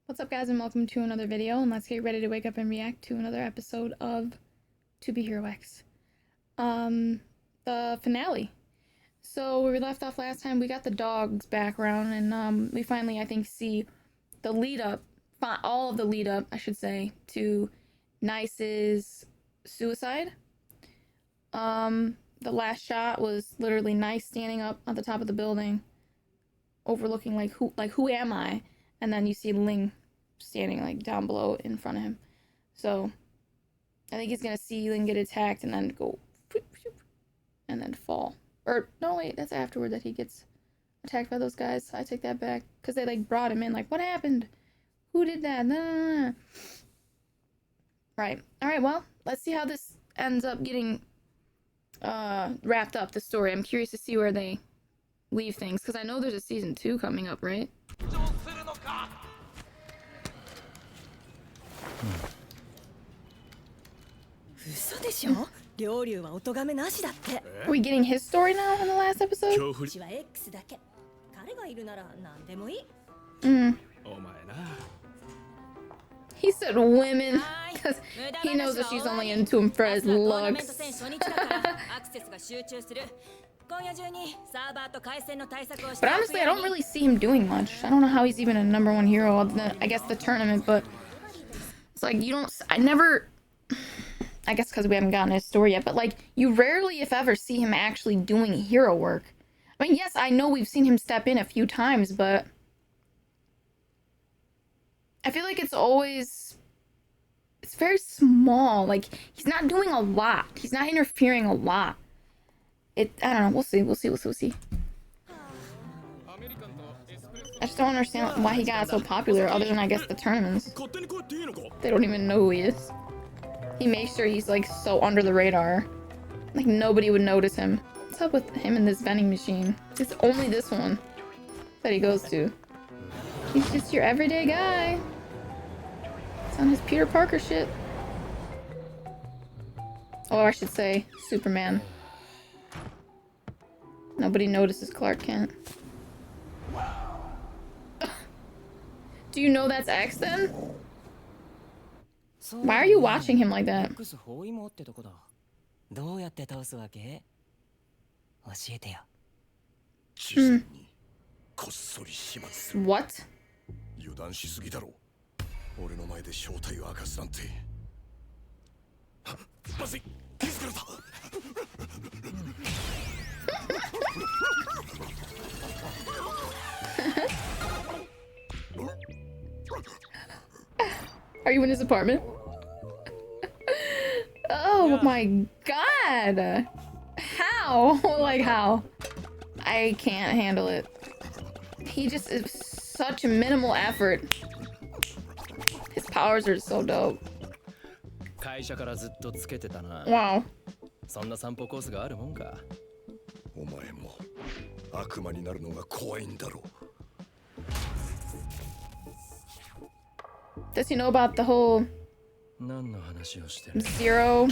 What's up, guys, and welcome to another video, and let's get ready to wake up and react to another episode of To Be Hero X. The finale. So where we left off last time, we got the dog's background, and we finally, I think, see the lead up, all of the lead up, I should say, to Nice's suicide. The last shot was literally Nice standing up at the top of the building, overlooking who am I? And then you see Ling standing like down below in front of him. So I think he's gonna see Ling get attacked and then go and then fall. Or no, wait, that's afterward that he gets attacked by those guys. I take that back because they like brought him in. Like, what happened? Who did that? Nah. Right. All right. Well, let's see how this ends up getting wrapped up. The story. I'm curious to see where they leave things because I know there's a season 2 coming up, right? Are we getting his story now in the last episode? He said women because he knows that she's only into him for his looks. But honestly, I don't really see him doing much. I don't know how he's even a #1 hero other than, I guess, the tournament, but it's like you don't, I guess because we haven't gotten his story yet, but like you rarely, if ever, see him actually doing hero work. I mean, yes, I know we've seen him step in a few times, but I feel like it's very small. Like, he's not doing a lot. He's not interfering a lot. I don't know. We'll see. We'll see. I just don't understand why he got so popular, other than, I guess, the tournaments. They don't even know who he is. He makes sure he's, like, so under the radar. Like, nobody would notice him. What's up with him and this vending machine? It's only this one that he goes to. He's just your everyday guy. It's on his Peter Parker shit. Oh, I should say Superman. Nobody notices Clark Kent. Do you know that's X then? Why are you watching him like that? What? Are you in his apartment? Oh my god! How? Like, how? I can't handle it. He just is such minimal effort. His powers are so dope. Wow. Does he know about the whole zero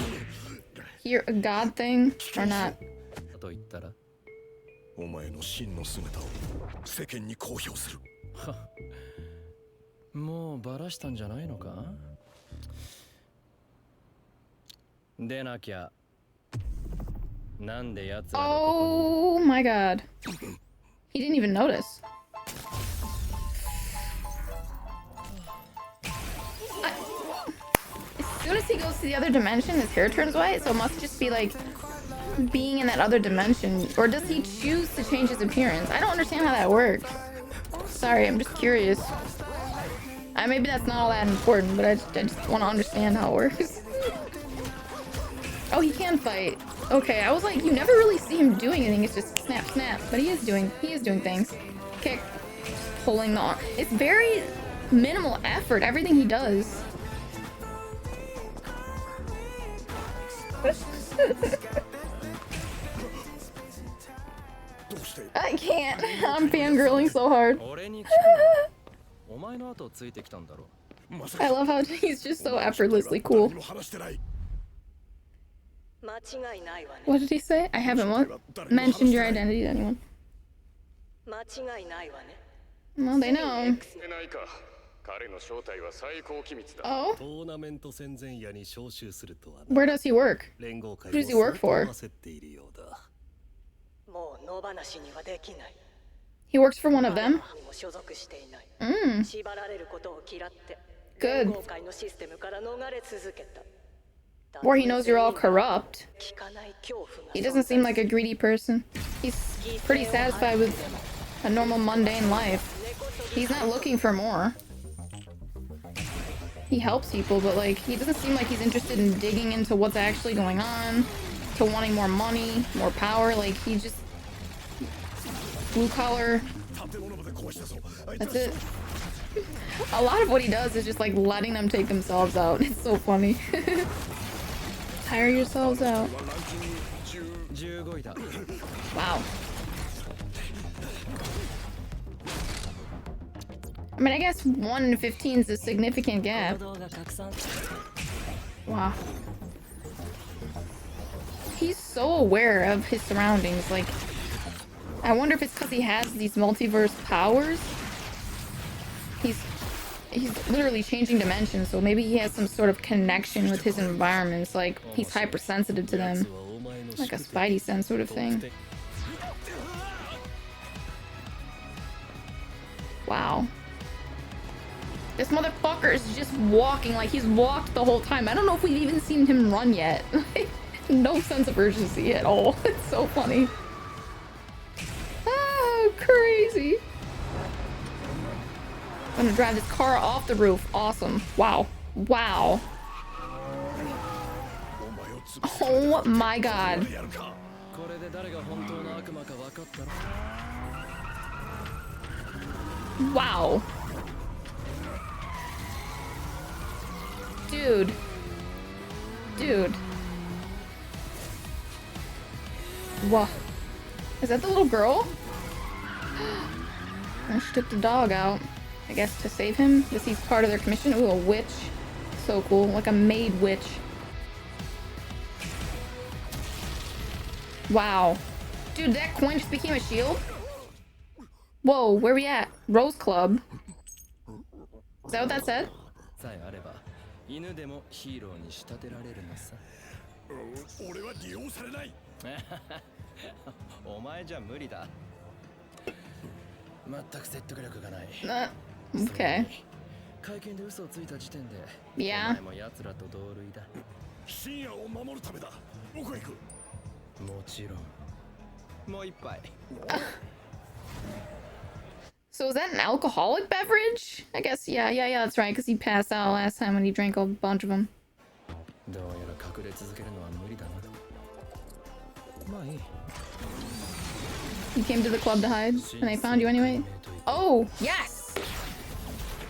here god thing or not? Oh my god. He didn't even notice. As soon as he goes to the other dimension, his hair turns white, so it must just be like being in that other dimension. Or does he choose to change his appearance? I don't understand how that works. Sorry, I'm just curious. Maybe that's not all that important, but I just want to understand how it works. Oh, he can fight. Okay, I was like, you never really see him doing anything. It's just snap, snap. But he is doing things. Kick, pulling the arm. It's very minimal effort, everything he does. I can't. I'm fangirling so hard. I love how he's just so effortlessly cool. What did he say? I haven't mentioned your identity to anyone. Well, they know. Oh? Where does he work? Who does he work for? He works for one of them? Good. Or he knows you're all corrupt. He doesn't seem like a greedy person. He's pretty satisfied with a normal mundane life. He's not looking for more. He helps people, but like, he doesn't seem like he's interested in digging into what's actually going on, to wanting more money, more power. Like, he just... blue collar. That's it. A lot of what he does is just like letting them take themselves out. It's so funny. Tire yourselves out. Wow. I mean, I guess 1 in 15 is a significant gap. Wow. He's so aware of his surroundings. Like, I wonder if it's because he has these multiverse powers. He's literally changing dimensions, so maybe he has some sort of connection with his environments. Like, he's hypersensitive to them. Like a spidey sense sort of thing. Wow. This motherfucker is just walking like he's walked the whole time. I don't know if we've even seen him run yet. No sense of urgency at all. It's so funny. Ah, crazy. I'm gonna drive this car off the roof. Awesome. Wow. Wow. Oh my god. Wow. Dude. Dude. Whoa. Is that the little girl? Oh, she took the dog out. I guess to save him. This he's part of their commission. Ooh, a witch. So cool. Like a maid witch. Wow. Dude, that coin just became a shield? Whoa, where we at? Rose Club. Is that what that said? Okay. Yeah. So is that an alcoholic beverage? I guess, yeah, that's right, because he passed out last time when he drank a bunch of them. You came to the club to hide, and they found you anyway? Oh, yes!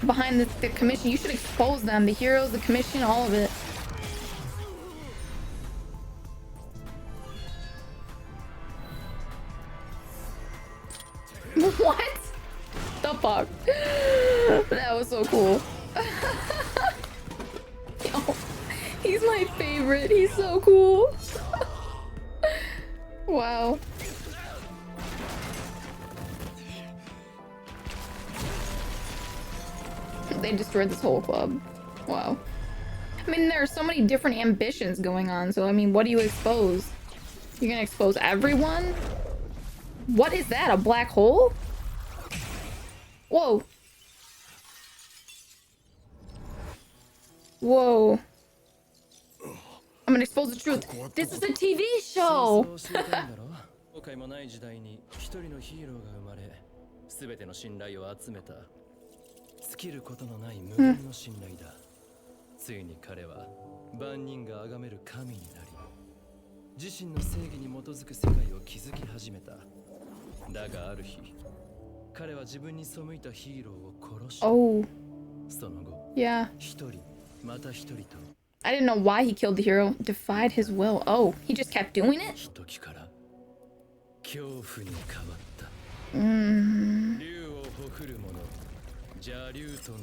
Behind the commission. You should expose them. The heroes, the commission, all of it. What? The fuck? That was so cool. Yo, he's my favorite. He's so cool. Wow. They destroyed this whole club. Wow. I mean, there are so many different ambitions going on, so I mean, what do you expose? You're gonna expose everyone? What is that? A black hole? Whoa. Whoa. I'm gonna expose the truth. This is a TV show! Oh. Yeah. I didn't know why he killed the hero. Defied his will. Oh, he just kept doing it?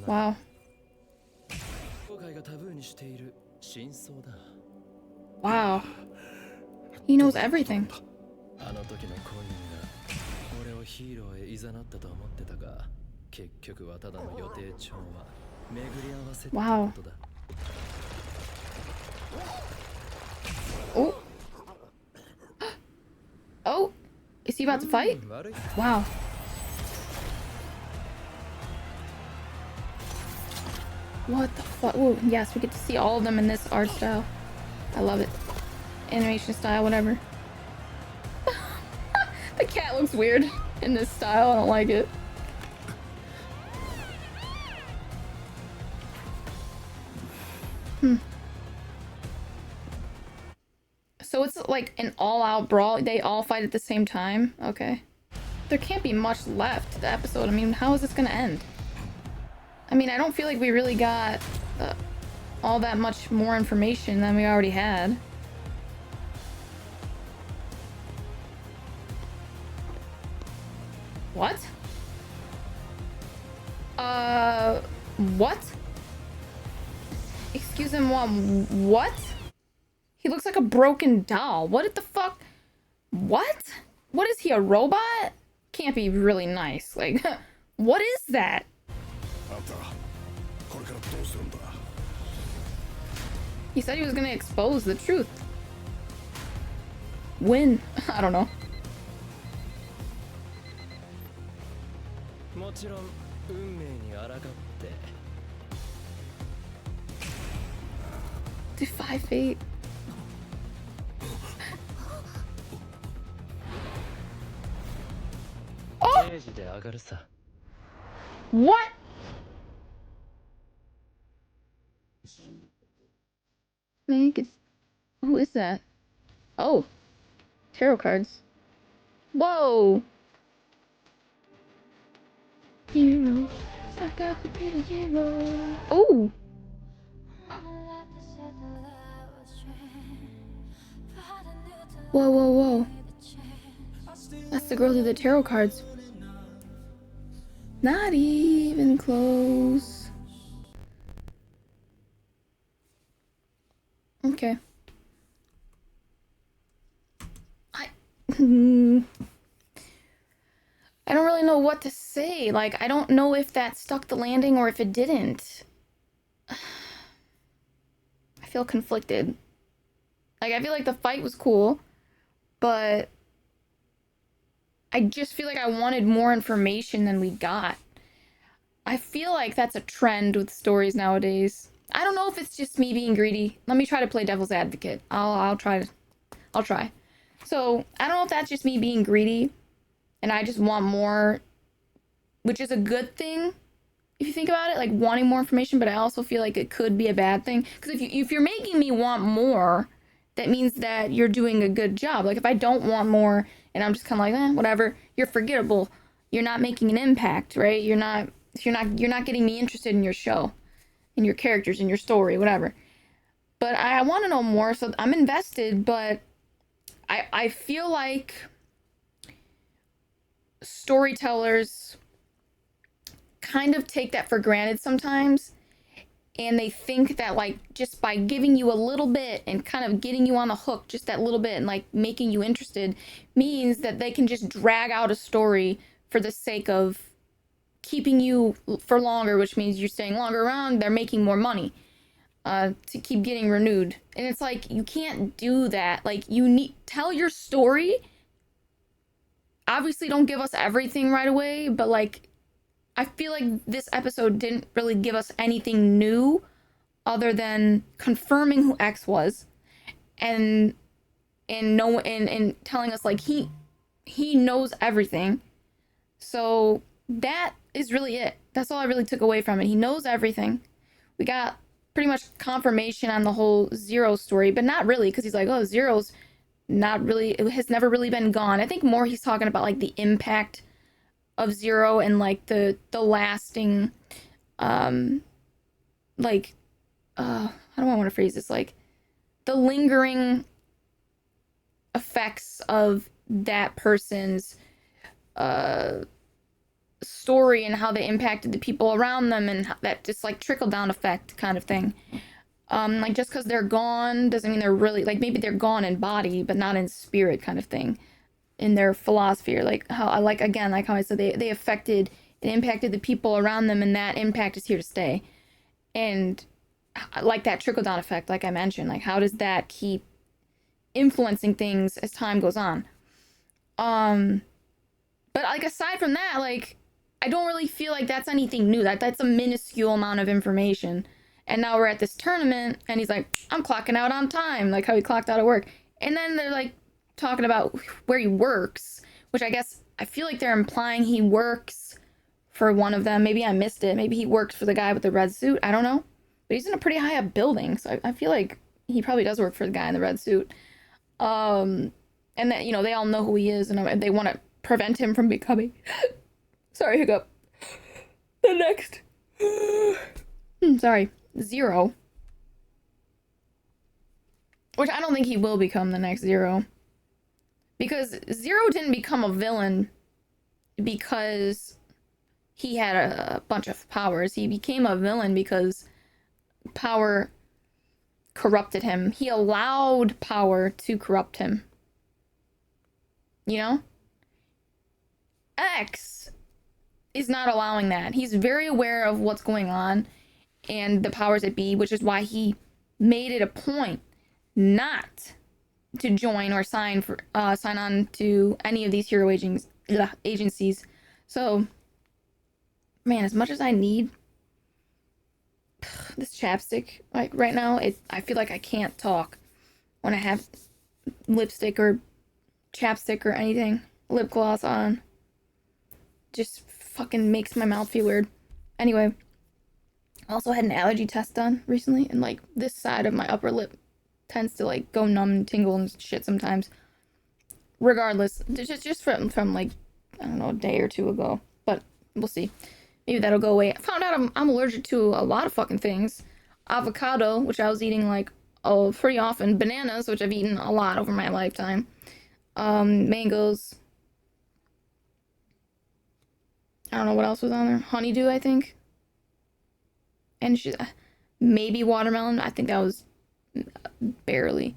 Wow. Wow. He knows everything. Wow. Oh. Oh. Is he about to fight? Wow. What the fuck? Oh, yes, we get to see all of them in this art style. I love it. Animation style, whatever. The cat looks weird in this style. I don't like it. So it's like an all-out brawl. They all fight at the same time? Okay. There can't be much left to the episode. I mean, how is this gonna end? I mean, I don't feel like we really got all that much more information than we already had. What? What? Excuse him, what? He looks like a broken doll. What the fuck? What? What is he, a robot? Can't be really nice. Like, what is that? He said he was gonna expose the truth. When? I don't know. Defy fate. Oh! What? Vegas. Who is that? Oh. Tarot cards. Whoa! Hero. I got to be the hero. Oh! Whoa, whoa, whoa. That's the girl with the tarot cards. Not even close. Okay. I don't really know what to say. Like, I don't know if that stuck the landing or if it didn't. I feel conflicted. Like, I feel like the fight was cool, but I just feel like I wanted more information than we got. I feel like that's a trend with stories nowadays. I don't know if it's just me being greedy. Let me try to play devil's advocate. I'll try. So, I don't know if that's just me being greedy and I just want more, which is a good thing if you think about it, like wanting more information, but I also feel like it could be a bad thing. Because if you're making me want more, that means that you're doing a good job. Like if I don't want more and I'm just kind of like, whatever, you're forgettable. You're not making an impact, right? You're not getting me interested in your show, in your characters, in your story, whatever. But I want to know more, so I'm invested, but I feel like storytellers kind of take that for granted sometimes, and they think that like just by giving you a little bit and kind of getting you on the hook just that little bit and like making you interested means that they can just drag out a story for the sake of keeping you for longer, which means you're staying longer around, they're making more money to keep getting renewed. And it's like, you can't do that. Like, you need tell your story. Obviously don't give us everything right away, but like I feel like this episode didn't really give us anything new other than confirming who X was and telling us like he knows everything. So that is really it. That's all I really took away from it. He knows everything. We got pretty much confirmation on the whole Zero story, but not really, because he's like, oh, Zero's not really, it has never really been gone. I think more he's talking about like the impact of Zero and like the lasting like how do I want to phrase this, like the lingering effects of that person's story and how they impacted the people around them, and that just like trickle down effect kind of thing. Like just because they're gone doesn't mean they're really, like maybe they're gone in body but not in spirit kind of thing, in their philosophy, or like how I like how I said they affected and impacted the people around them, and that impact is here to stay. And like that trickle down effect, like I mentioned, like how does that keep influencing things as time goes on? Um, but like aside from that, like I don't really feel like that's anything new. That's a minuscule amount of information. And now we're at this tournament, and he's like, "I'm clocking out on time," like how he clocked out of work. And then they're like talking about where he works, which I guess I feel like they're implying he works for one of them. Maybe I missed it. Maybe he worked for the guy with the red suit. I don't know. But he's in a pretty high up building, so I feel like he probably does work for the guy in the red suit. Um, and that, you know, they all know who he is, and they want to prevent him from becoming. Sorry, hiccup. The next. Sorry, Zero. Which I don't think he will become the next Zero. Because Zero didn't become a villain because he had a bunch of powers. He became a villain because power corrupted him. He allowed power to corrupt him. You know? X is not allowing that. He's very aware of what's going on and the powers that be, which is why he made it a point not to join or sign on to any of these hero agencies. So, man, as much as I need this chapstick, like right now, I feel like I can't talk when I have lipstick or chapstick or anything, lip gloss on. Just fucking makes my mouth feel weird. Anyway, I also had an allergy test done recently, and like this side of my upper lip tends to like go numb and tingle and shit sometimes. Regardless, just from like I don't know, a day or two ago, but we'll see. Maybe that'll go away. I found out I'm allergic to a lot of fucking things. Avocado, which I was eating like pretty often. Bananas, which I've eaten a lot over my lifetime. Mangoes. I don't know what else was on there. Honeydew, I think. And maybe watermelon. I think that was barely.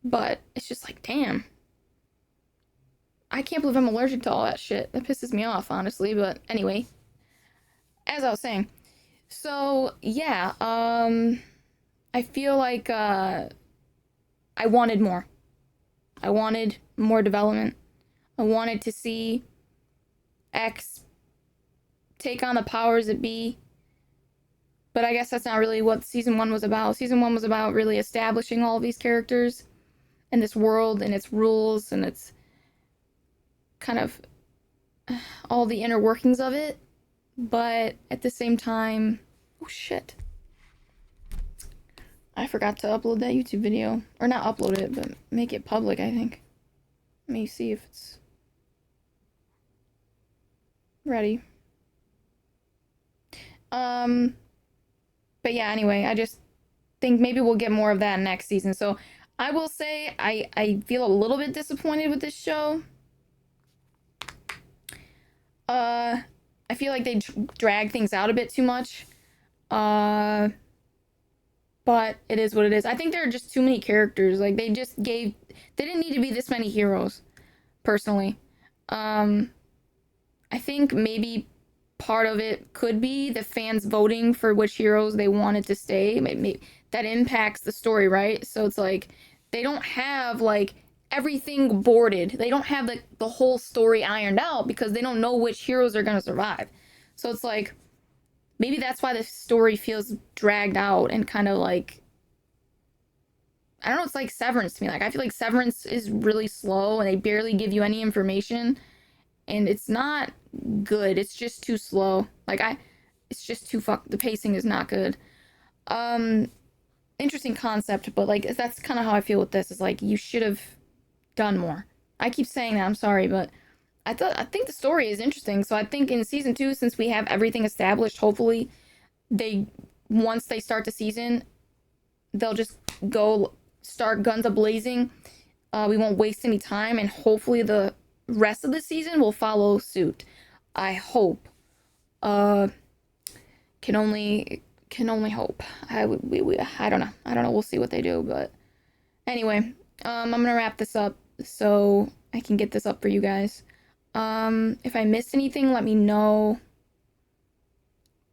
But it's just like, damn. I can't believe I'm allergic to all that shit. That pisses me off, honestly. But anyway, as I was saying, so yeah, I feel like I wanted more. I wanted more development. I wanted to see X take on the powers that be. But I guess that's not really what season 1 was about. Season 1 was about really establishing all of these characters and this world and its rules and its kind of all the inner workings of it. But at the same time, oh shit. I forgot to upload that YouTube video. Or not upload it, but make it public, I think. Let me see if it's ready. But yeah, anyway, I just think maybe we'll get more of that next season. So I will say I feel a little bit disappointed with this show. I feel like they drag things out a bit too much. But it is what it is. I think there are just too many characters. Like they didn't need to be this many heroes, personally. I think maybe part of it could be the fans voting for which heroes they wanted to stay. Maybe that impacts the story, right? So it's like they don't have like everything boarded. They don't have the whole story ironed out because they don't know which heroes are going to survive. So it's like maybe that's why the story feels dragged out and kind of like I don't know, it's like Severance to me. Like I feel like Severance is really slow and they barely give you any information and it's not good. It's just too slow. It's just too the pacing is not good. Interesting concept, but like that's kind of how I feel with this. Is like you should have done more. I keep saying that. I'm sorry, but I think the story is interesting. So I think in season 2, since we have everything established, hopefully once they start the season, they'll just go start guns a blazing. We won't waste any time, and hopefully the rest of the season will follow suit. I hope. Can only hope. I don't know. I don't know. We'll see what they do, but anyway, I'm gonna wrap this up so I can get this up for you guys. If I missed anything, let me know.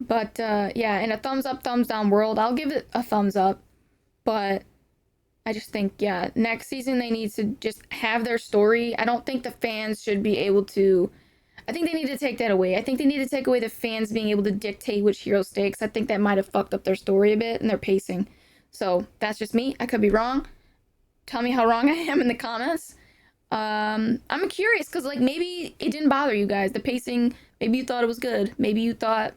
But yeah, in a thumbs up, thumbs down world, I'll give it a thumbs up. But I just think, yeah, next season they need to just have their story. I don't think the fans should be able to. I think they need to take that away. I think they need to take away the fans being able to dictate which heroes stay, because I think that might have fucked up their story a bit and their pacing. So that's just me. I could be wrong. Tell me how wrong I am in the comments. I'm curious because like maybe it didn't bother you guys. The pacing, maybe you thought it was good. Maybe you thought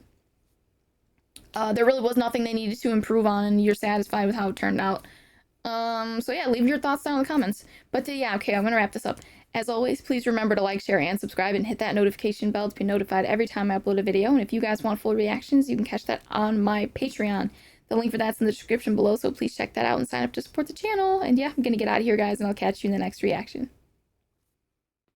there really was nothing they needed to improve on, and you're satisfied with how it turned out. So yeah, leave your thoughts down in the comments. But yeah, okay, I'm gonna wrap this up. As always, please remember to like, share, and subscribe, and hit that notification bell to be notified every time I upload a video. And if you guys want full reactions, you can catch that on my Patreon. The link for that's in the description below, so please check that out and sign up to support the channel. And yeah, I'm gonna get out of here, guys, and I'll catch you in the next reaction.